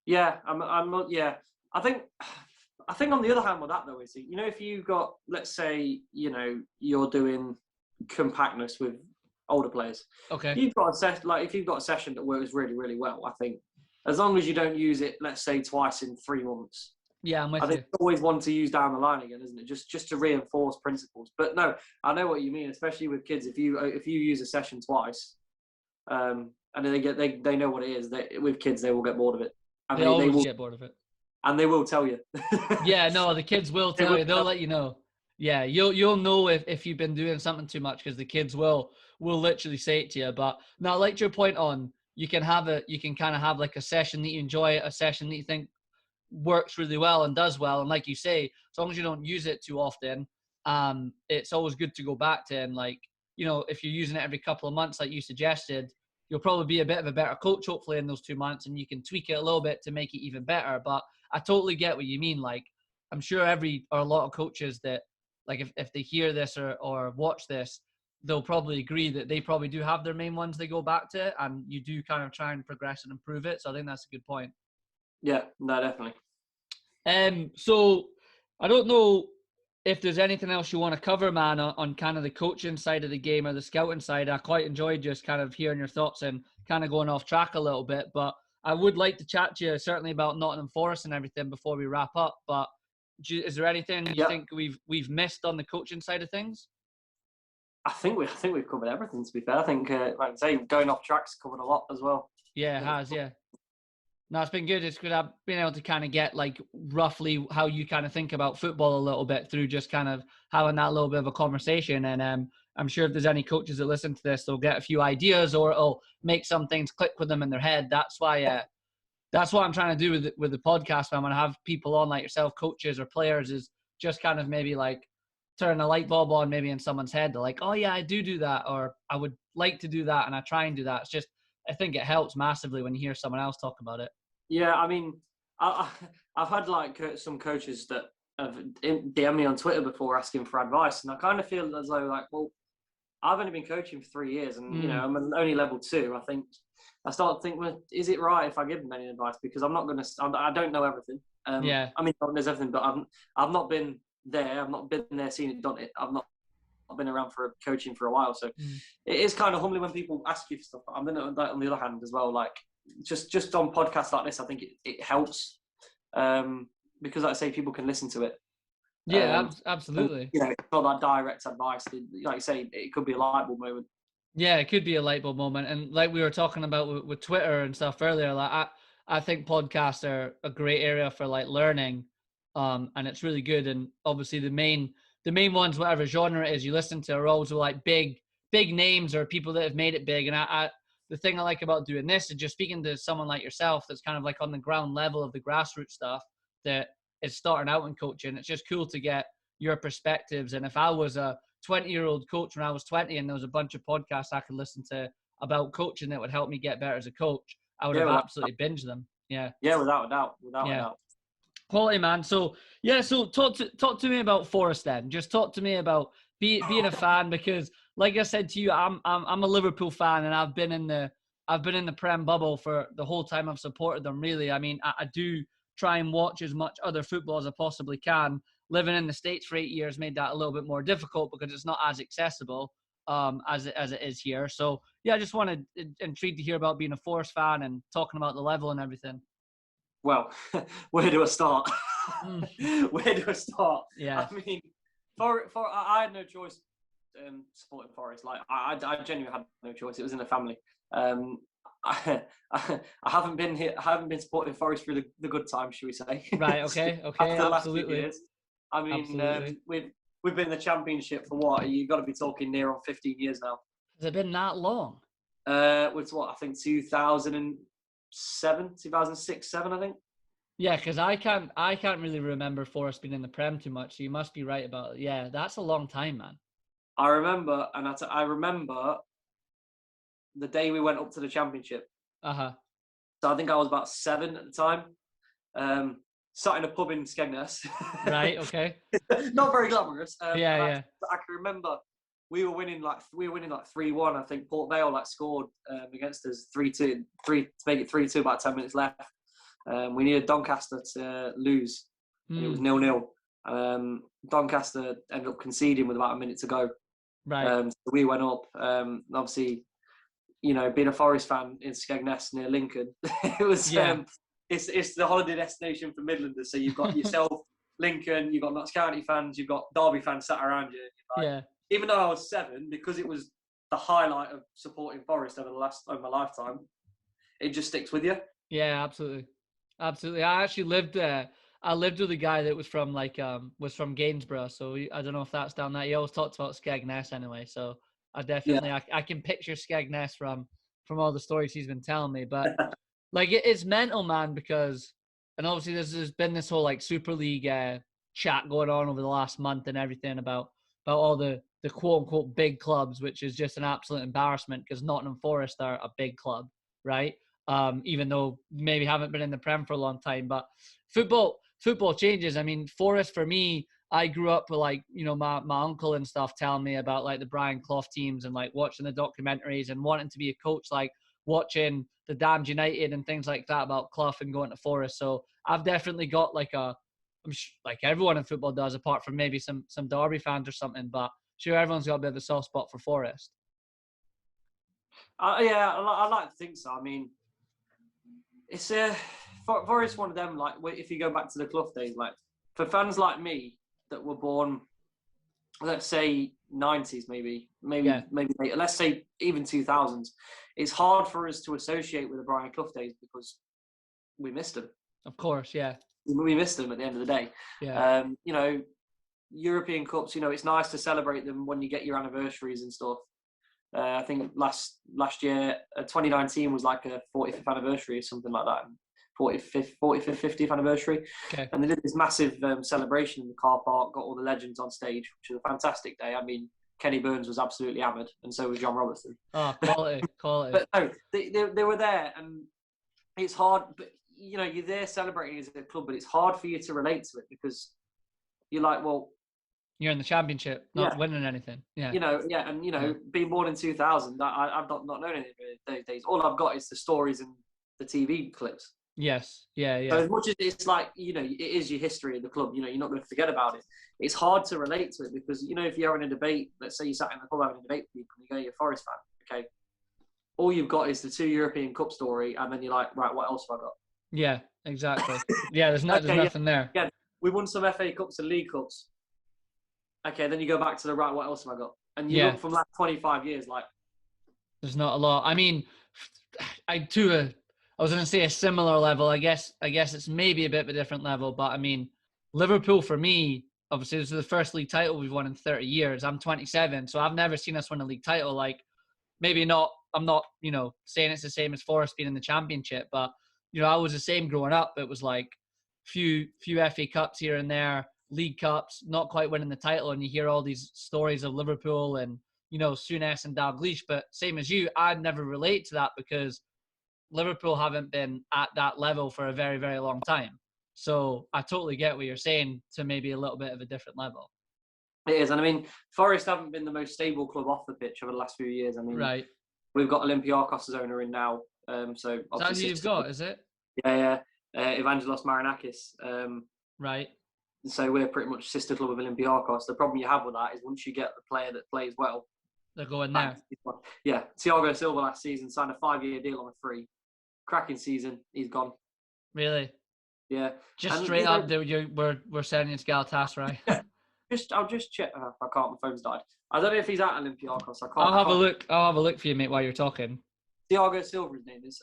Yeah, I'm not. Yeah, I think on the other hand with that though is, you know, if you've got, let's say, you know, you're doing compactness with older players. Okay. You've got if you've got a session that works really, really well, I think as long as you don't use it, let's say twice in 3 months. Yeah, I'm with you. I think it's always one to use down the line again, isn't it? Just to reinforce principles. But no, I know what you mean, especially with kids. If you use a session twice, and they know what it is. With kids, they will get bored of it. And they always get bored of it. And they will tell you. Yeah, no, the kids will tell you. They'll let you know. Yeah, you'll know if you've been doing something too much because the kids will literally say it to you. But now, I liked your point on you can kind of have like a session that you enjoy, a session that you think works really well and does well. And like you say, as long as you don't use it too often, it's always good to go back to. And like, you know, if you're using it every couple of months, like you suggested, you'll probably be a bit of a better coach, hopefully, in those 2 months, and you can tweak it a little bit to make it even better. But I totally get what you mean. Like, I'm sure a lot of coaches that, like, if they hear this or watch this, they'll probably agree that they probably do have their main ones they go back to, and you do kind of try and progress and improve it. So I think that's a good point. Yeah, no, definitely. So I don't know if there's anything else you want to cover, man, on kind of the coaching side of the game or the scouting side. I quite enjoyed just kind of hearing your thoughts and kind of going off track a little bit. But I would like to chat to you certainly about Nottingham Forest and everything before we wrap up. But is there anything you think we've missed on the coaching side of things? I think we've covered everything. To be fair, I think like I say, going off track's covered a lot as well. Yeah, it has. Yeah. No, it's been good. It's good. I've been able to kind of get like roughly how you kind of think about football a little bit through just kind of having that little bit of a conversation. And I'm sure if there's any coaches that listen to this, they'll get a few ideas or it'll make some things click with them in their head. That's why I'm trying to do with the podcast. I'm going to have people on like yourself, coaches or players, is just kind of maybe like turn a light bulb on maybe in someone's head. They're like, oh yeah, I do that, or I would like to do that, and I try and do that. It's just, I think it helps massively when you hear someone else talk about it. Yeah, I mean, I've had like some coaches that have DM'd me on Twitter before asking for advice, and I kind of feel as though like, well, I've only been coaching for 3 years, and you know, I'm only level 2. I start to think, well, is it right if I give them any advice? Because I'm not going to. I don't know everything. Yeah. I mean, there's everything, but I've not been there. I've not been there, seen it, done it. I've not been around for coaching for a while, so it is kind of humbling when people ask you for stuff. I'm on the other hand as well, like just on podcasts like this, I think it helps because, like I say, people can listen to it. Yeah, absolutely. And, you know, it's not that direct advice. Like you say, it could be a light bulb moment. Yeah, it could be a light bulb moment, and like we were talking about with Twitter and stuff earlier, like I think podcasts are a great area for like learning, and it's really good. And obviously the main ones, whatever genre it is you listen to, are always like big names or people that have made it big. And the thing I like about doing this is just speaking to someone like yourself that's kind of like on the ground level of the grassroots stuff that is starting out in coaching. It's just cool to get your perspectives. And if I was a 20-year-old coach when I was 20 and there was a bunch of podcasts I could listen to about coaching that would help me get better as a coach, I would have absolutely binged them. Yeah. Yeah, without a doubt. Without a doubt. Quality, man. So talk to me about Forest then. Just talk to me about being a fan, because like I said to you, I'm a Liverpool fan, and I've been in the Prem bubble for the whole time I've supported them, really. I mean, I do try and watch as much other football as I possibly can. Living in the States for 8 years made that a little bit more difficult because it's not as accessible as it is here. So yeah, I just wanted intrigued to hear about being a Forest fan and talking about the level and everything. Well, where do I start? Where do I start? Yeah. I mean, for I had no choice supporting Forest. Like I genuinely had no choice. It was in the family. I haven't been here. I haven't been supporting Forest through the good times, should we say? Right. Okay. After the last few Absolutely. years. I mean, we've been in the Championship for what? You've got to be talking near on 15 years now. Has it been that long? It's what, I think 2007, 2006, 7, I think. Yeah, because I can't really remember Forest being in the Prem too much. So you must be right about it. Yeah, that's a long time, man. I remember, and I remember the day we went up to the Championship. So I think I was about 7 at the time. Sat in a pub in Skegness. Right. Okay. Not very glamorous. Yeah. I can remember we were winning like 3-1. I think Port Vale scored against us 3-2 to make it 3-2. About 10 minutes left. We needed Doncaster to lose. And it was 0-0. Doncaster ended up conceding with about a minute to go. Right. So we went up. Obviously, being a Forest fan in Skegness near Lincoln, it was. Yeah. It's the holiday destination for Midlanders. So you've got yourself, Lincoln, you've got Notts County fans, you've got Derby fans sat around you. Yeah. Even though I was 7, because it was the highlight of supporting Forest over my lifetime, it just sticks with you. Yeah, absolutely. I actually lived there. I lived with a guy that was from Gainsborough, so I don't know if that's down there. He always talks about Skegness anyway, so I definitely I can picture Skegness from all the stories he's been telling me. But like it's mental, man, because and obviously there's been this whole like Super League chat going on over the last month and everything about all the quote unquote big clubs, which is just an absolute embarrassment because Nottingham Forest are a big club, right? Even though maybe haven't been in the Prem for a long time, but football changes. I mean, Forest for me, I grew up with like, my uncle and stuff telling me about like the Brian Clough teams and like watching the documentaries and wanting to be a coach, like watching the Damned United and things like that about Clough and going to Forest. So I've definitely got like like everyone in football does, apart from maybe some Derby fans or something, but sure everyone's got a bit of a soft spot for Forest. Yeah, I like to think so. I mean, it's Forest one of them. Like if you go back to the Clough days, like for fans like me that were born, let's say 90s, maybe later, let's say even 2000s, it's hard for us to associate with the Brian Clough days because we missed them. Of course, yeah. We missed them at the end of the day. Yeah. European Cups, it's nice to celebrate them when you get your anniversaries and stuff. I think last year, 2019 was like a 45th anniversary or something like that. 45th, 50th anniversary. Okay. And they did this massive celebration in the car park, got all the legends on stage, which was a fantastic day. I mean, Kenny Burns was absolutely hammered, and so was John Robertson. Oh, quality. But no, they were there, and it's hard. But you're there celebrating as a club, but it's hard for you to relate to it because you're like, well, you're in the Championship, not winning anything. Yeah. And being born in 2000, I've not known anything those days. All I've got is the stories and the TV clips. Yes. Yeah. So as much as it's like, it is your history of the club, you're not going to forget about it. It's hard to relate to it because, if you're having a debate, let's say you sat in the club having a debate with people and you go, you're a Forest fan, okay? All you've got is the 2 European Cup story, and then you're like, right, what else have I got? Yeah, exactly. Yeah, there's nothing there. Yeah, we won some FA Cups and League Cups. Okay, then you go back to the right, what else have I got? And you look from like 25 years, like... There's not a lot. I mean, I was going to say a similar level. I guess it's maybe a bit of a different level, but I mean, Liverpool for me, obviously this is the first league title we've won in 30 years. I'm 27, so I've never seen us win a league title. Like, maybe not, I'm not, saying it's the same as Forest being in the Championship, but, I was the same growing up. It was like few FA Cups here and there, League Cups, not quite winning the title, and you hear all these stories of Liverpool and, Souness and Dalglish, but same as you, I'd never relate to that because Liverpool haven't been at that level for a very, very long time. So I totally get what you're saying to maybe a little bit of a different level. It is. And I mean, Forest haven't been the most stable club off the pitch over the last few years. I mean, right. We've got Olympiakos as owner in now. So is that who you've got, is it? Yeah. Evangelos Marinakis. Right. So we're pretty much sister club of Olympiakos. The problem you have with that is once you get the player that plays well, they're going there. Yeah. Tiago Silva last season signed a 5-year deal on a free. Cracking season. He's gone. Really? Yeah. Just straight up, we're sending it to Galatasaray. I'll just check. I can't. My phone's died. I don't know if he's at Olympiacos. I can't. I'll have a look. I'll have a look for you, mate, while you're talking. Tiago Silva, his name is.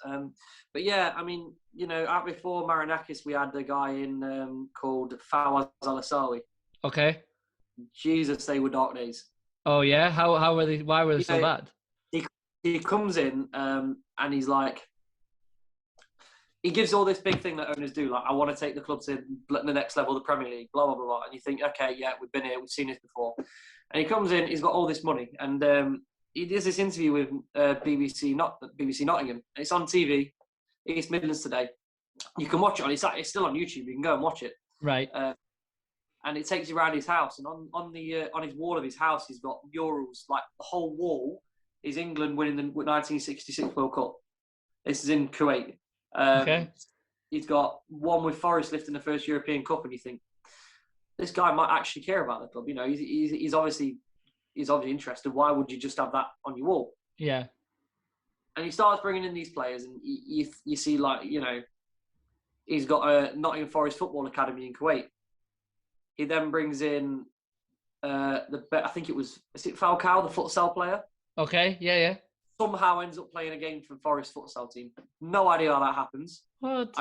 But yeah, I mean, out before Marinakis, we had a guy in called Fawaz Al-Asawi. Okay. Jesus, they were dark days. Oh yeah, how were they? Why were they so bad? He comes in and he's like, he gives all this big thing that owners do, like, I want to take the club to the next level, the Premier League, blah blah blah blah. And you think, okay, yeah, we've been here, we've seen this before. And he comes in, he's got all this money, and he does this interview with BBC Nottingham. It's on TV, East Midlands Today. You can watch it on. It's still on YouTube. You can go and watch it. Right. And it takes you around his house, and on his wall of his house, he's got murals. Like the whole wall is England winning the 1966 World Cup. This is in Kuwait. Okay. He's got one with Forest lifting the first European Cup, and you think this guy might actually care about the club. He's obviously interested. Why would you just have that on your wall? Yeah. And he starts bringing in these players, and you see, like, he's got a Nottingham Forest football academy in Kuwait. He then brings in I think is it Falcao, the futsal player? Okay, yeah. Somehow ends up playing a game for Forest futsal team. No idea how that happens. What?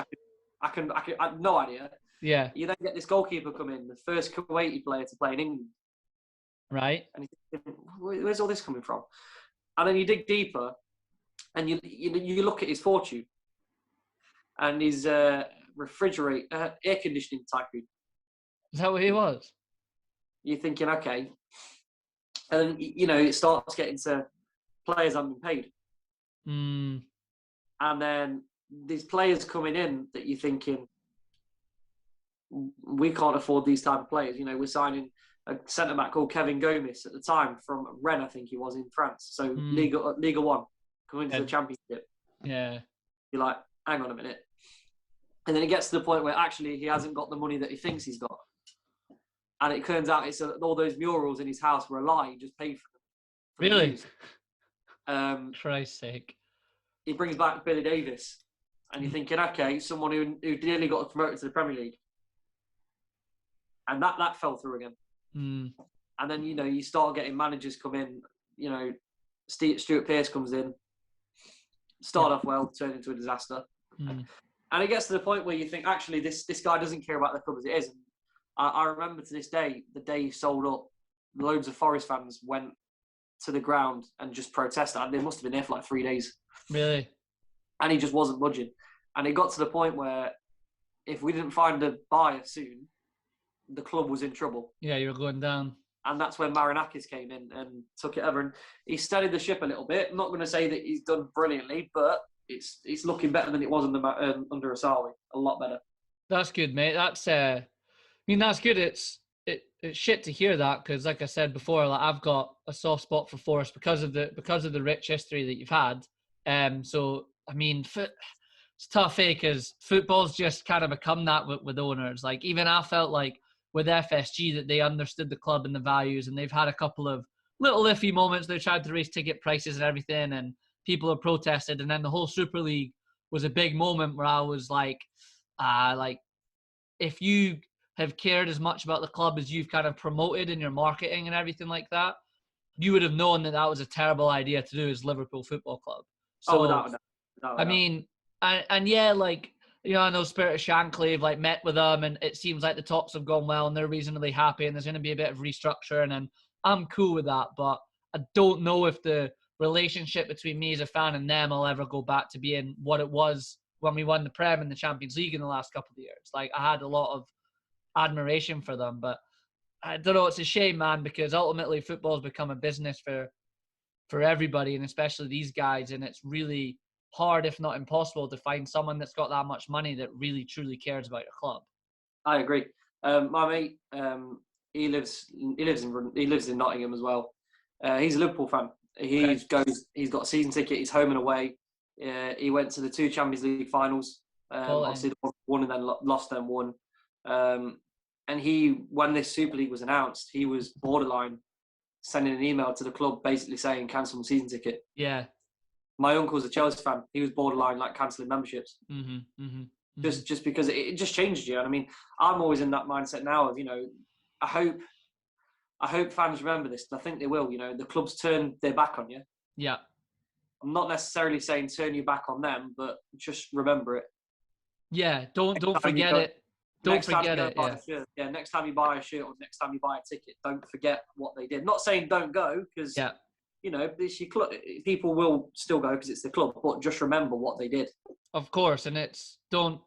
I have no idea. Yeah. You then get this goalkeeper come in, the first Kuwaiti player to play in England. Right. And you think, where's all this coming from? And then you dig deeper, and you look at his fortune, and his air conditioning tycoon. Is that what he was? You're thinking, okay. And, it starts getting to players haven't been paid. Mm. And then these players coming in that you're thinking, we can't afford these type of players. We're signing a centre-back called Kevin Gomis at the time from Rennes, I think he was, in France. So Liga 1, coming into the Championship. Yeah. You're like, hang on a minute. And then it gets to the point where actually he hasn't got the money that he thinks he's got. And it turns out all those murals in his house were a lie. He just paid for them. Really? Christ's sake. He brings back Billy Davis. And you're thinking, okay, someone who nearly got promoted to the Premier League. And that fell through again. Mm. And then, you start getting managers come in. Stuart Pearce comes in. Start off well, turned into a disaster. Mm. And it gets to the point where you think, actually, this guy doesn't care about the club as it is. And I remember to this day, the day he sold up, loads of Forest fans went to the ground and just protested. And they must have been there for like 3 days. Really? And he just wasn't budging. And it got to the point where if we didn't find a buyer soon, the club was in trouble. Yeah, you were going down. And that's when Marinakis came in and took it over. And he steadied the ship a little bit. I'm not going to say that he's done brilliantly, but it's looking better than it was under Asawi. A lot better. That's good, mate. That's that's good. It's shit to hear that, because, like I said before, like, I've got a soft spot for Forest because of the rich history that you've had. So I mean, it's tough, because football's just kind of become that with owners. Like, even I felt like with FSG that they understood the club and the values, and they've had a couple of little iffy moments. They tried to raise ticket prices and everything, and people have protested. And then the whole Super League was a big moment where I was like, if you have cared as much about the club as you've kind of promoted in your marketing and everything like that, you would have known that was a terrible idea to do as Liverpool Football Club. So, without. I mean, and yeah, like, I know Spirit of Shankly have, like, met with them, and it seems like the talks have gone well and they're reasonably happy, and there's going to be a bit of restructuring, and I'm cool with that. But I don't know if the relationship between me as a fan and them will ever go back to being what it was when we won the Prem and the Champions League in the last couple of years. Like, I had a lot of admiration for them, but I don't know, it's a shame, man, because ultimately football's become a business for everybody, and especially these guys, and it's really hard, if not impossible, to find someone that's got that much money that really truly cares about your club. I agree. My mate, he lives in Nottingham as well. He's a Liverpool fan. He's got a season ticket. He's home and away. He went to the 2 Champions League finals. Obviously, won and then lost and won. And when this Super League was announced, he was borderline sending an email to the club basically saying cancel my season ticket. Yeah. My uncle's a Chelsea fan. He was borderline like cancelling memberships. Mm-hmm, mm-hmm, mm-hmm. Just because it just changes you. And I mean, I'm always in that mindset now of, I hope I hope fans remember this. I think they will. You know, the clubs turn their back on you. Yeah. I'm not necessarily saying turn your back on them, but just remember it. Yeah, don't forget it. Don't forget it. Yeah. Next time you buy a shirt or next time you buy a ticket, don't forget what they did. Not saying don't go, because you know, it's your club. People will still go because it's the club, but just remember what they did. Of course, and don't.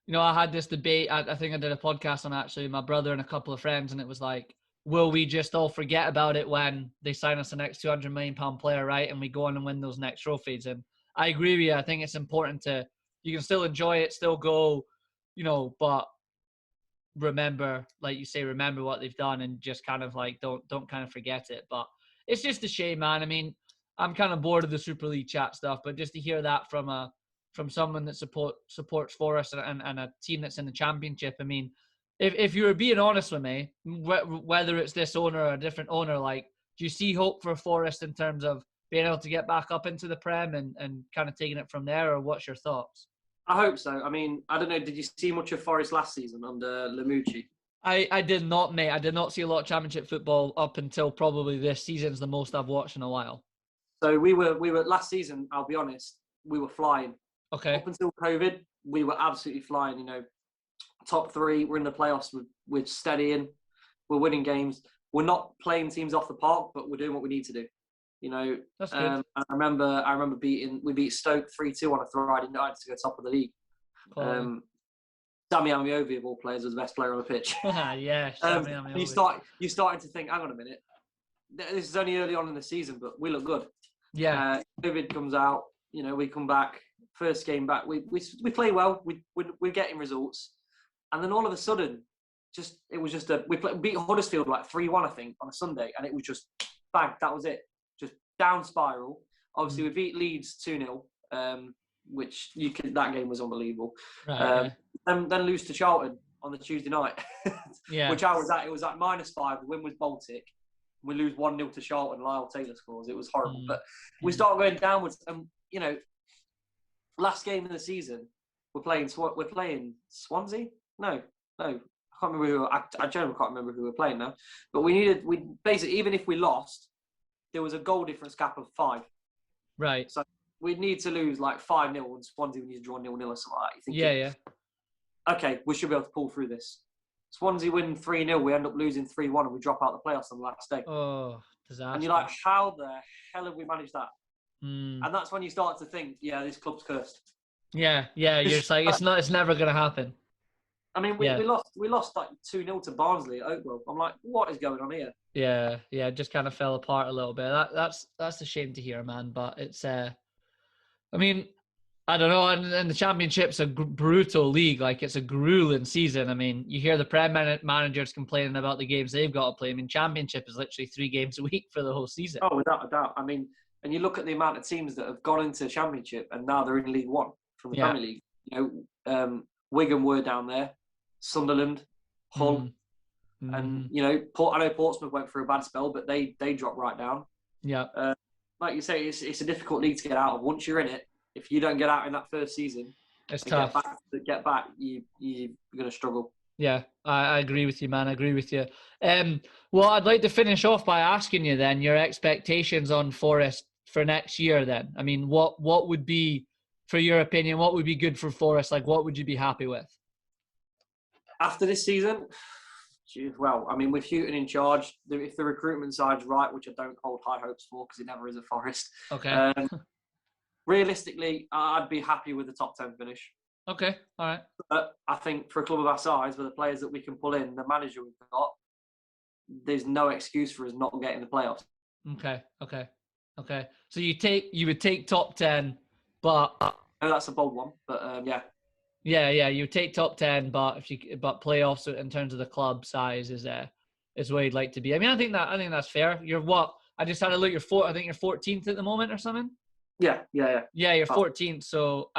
You know, I had this debate. I think I did a podcast on actually my brother and a couple of friends, and it was like, will we just all forget about it when they sign us the next £200 million player, right? And we go on and win those next trophies. And I agree with you. I think it's important you can still enjoy it, still go, you know, but remember, like you say, remember what they've done and just kind of like, don't kind of forget it. But it's just a shame, man. I mean, I'm kind of bored of the Super League chat stuff, but just to hear that from someone that supports Forest and a team that's in the Championship. I mean, if you were being honest with me, whether it's this owner or a different owner, like, do you see hope for Forest in terms of being able to get back up into the Prem and kind of taking it from there, or what's your thoughts? I hope so. I mean, I don't know, did you see much of Forest last season under Lamucci? I did not, mate. I did not see a lot of Championship football up until probably this season's the most I've watched in a while. So we were last season, I'll be honest, we were flying. Okay. Up until COVID, we were absolutely flying. You know, top three, we're in the playoffs, we're steadying, we're winning games. We're not playing teams off the park, but we're doing what we need to do. You know, that's good. I remember we beat Stoke 3-2 on a Friday night to go top of the league. Sammy Amiobi, of all players, was the best player on the pitch. Yeah, Sammy Amiobi. You started to think, hang on a minute, this is only early on in the season, but we look good. Yeah. COVID comes out, you know, we come back, first game back, we play well, we're getting results, and then all of a sudden, we beat Huddersfield like 3-1, I think, on a Sunday, and it was just bang, that was it, just down spiral. Obviously, we beat Leeds 2-0, that game was unbelievable. Right, then lose to Charlton on the Tuesday night, which I was at. It was at -5. The win was Baltic. We lose 1-0 to Charlton. Lyle Taylor scores. It was horrible. But we start going downwards. And, you know, last game of the season, we're playing Swansea? No. I can't remember who. I generally can't remember who we're playing now. But we basically, even if we lost, there was a goal difference gap of 5. Right. So we'd need to lose like 5-0 and Swansea would need to draw 0-0 or something like that. Yeah. Okay, we should be able to pull through this. Swansea win 3-0, we end up losing 3-1 and we drop out the playoffs on the last day. Oh, disaster. And you're like, how the hell have we managed that? And that's when you start to think, yeah, this club's cursed. Yeah, you're just like, it's never going to happen. I mean, we lost like 2-0 to Barnsley at Oakwell. I'm like, what is going on here? Yeah, it just kind of fell apart a little bit. That's a shame to hear, man, but it's I mean, I don't know, and the Championship's a brutal league. Like, it's a grueling season. I mean, you hear the Prem managers complaining about the games they've got to play. I mean, Championship is literally 3 games a week for the whole season. Oh, without a doubt. I mean, and you look at the amount of teams that have gone into Championship and now they're in League One from the Premier League. You know, Wigan were down there, Sunderland, Hull, and you know, I know Portsmouth went through a bad spell, but they dropped right down. Yeah. Like you say, it's a difficult league to get out of. Once you're in it, if you don't get out in that first season, it's tough. Get back, you're going to struggle. Yeah, I agree with you, man. I agree with you. Well, I'd like to finish off by asking you then your expectations on Forest for next year then. I mean, what would be, for your opinion, what would be good for Forest? Like, what would you be happy with? After this season? Well, I mean, with Houghton in charge, if the recruitment side's right, which I don't hold high hopes for because it never is at Forest. Okay. Realistically, I'd be happy with the top 10 finish. Okay, all right. But I think for a club of our size, with the players that we can pull in, the manager we've got, there's no excuse for us not getting the playoffs. Okay. So you would take top 10, but I know that's a bold one, but yeah. Yeah, you would take top 10, but playoffs in terms of the club size is where you'd like to be. I mean, I think that's fair. You're what? I just had a look. I think you're 14th at the moment or something. Yeah. Yeah, you're 14th. So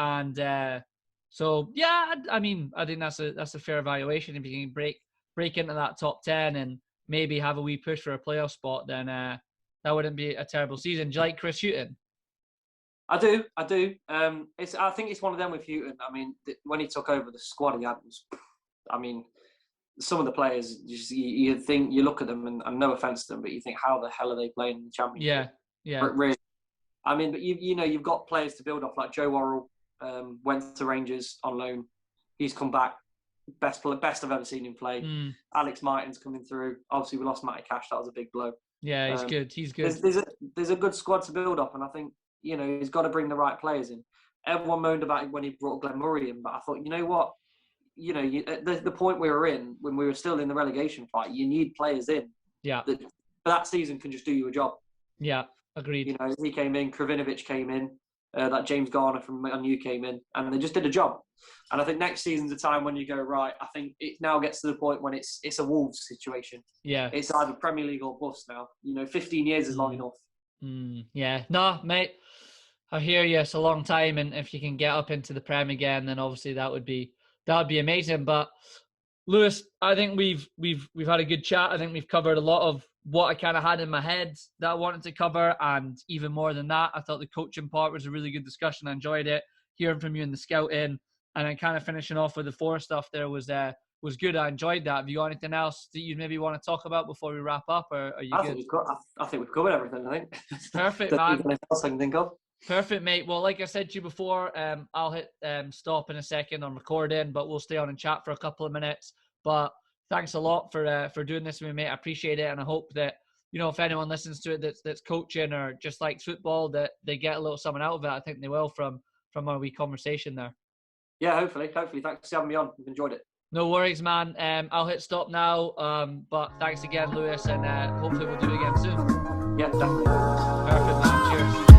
yeah, I mean, I think that's a fair evaluation. If you can break into that top 10 and maybe have a wee push for a playoff spot, then that wouldn't be a terrible season. Do you like Chris Hughton? I do. I think it's one of them with Houghton. I mean, when he took over the squad, he had, some of the players, you think, you look at them, and no offence to them, but you think, how the hell are they playing in the Championship? Yeah. Really, I mean, but you've got players to build off. Like Joe Worrell went to Rangers on loan. He's come back, best I've ever seen him play. Alex Martin's coming through. Obviously, we lost Matty Cash. That was a big blow. Yeah, he's good. He's good. There's a good squad to build off, and I think he's got to bring the right players in. Everyone moaned about it when he brought Glenn Murray in, but I thought, you know what? At the point we were in, when we were still in the relegation fight, you need players in. Yeah. That season can just do you a job. Yeah, agreed. He came in, Kravinovic came in, that James Garner from Man U came in, and they just did a job. And I think next season's a time when you go, right, I think it now gets to the point when it's a Wolves situation. Yeah. It's either Premier League or bust now. 15 years is long enough. Yeah. No, mate, I hear you. It's a long time, and if you can get up into the Prem again, then obviously that would be amazing. But Lewis, I think we've had a good chat. I think we've covered a lot of what I kind of had in my head that I wanted to cover, and even more than that, I thought the coaching part was a really good discussion. I enjoyed it, hearing from you in the scouting, and then kind of finishing off with the Forest stuff there was good. I enjoyed that. Have you got anything else that you maybe want to talk about before we wrap up, or are you good? I think we've covered everything. I think. Perfect, man. Anything else I can think of? Perfect, mate. Well, like I said to you before, I'll hit stop in a second on recording, but we'll stay on and chat for a couple of minutes. But thanks a lot for doing this with me, mate. I appreciate it, and I hope that if anyone listens to it that's coaching or just likes football, that they get a little something out of it. I think they will from our wee conversation there. Yeah, hopefully. Thanks for having me on. We've enjoyed it. No worries, man. I'll hit stop now. But thanks again, Lewis, and hopefully we'll do it again soon. Yeah, definitely. Perfect, man. Cheers.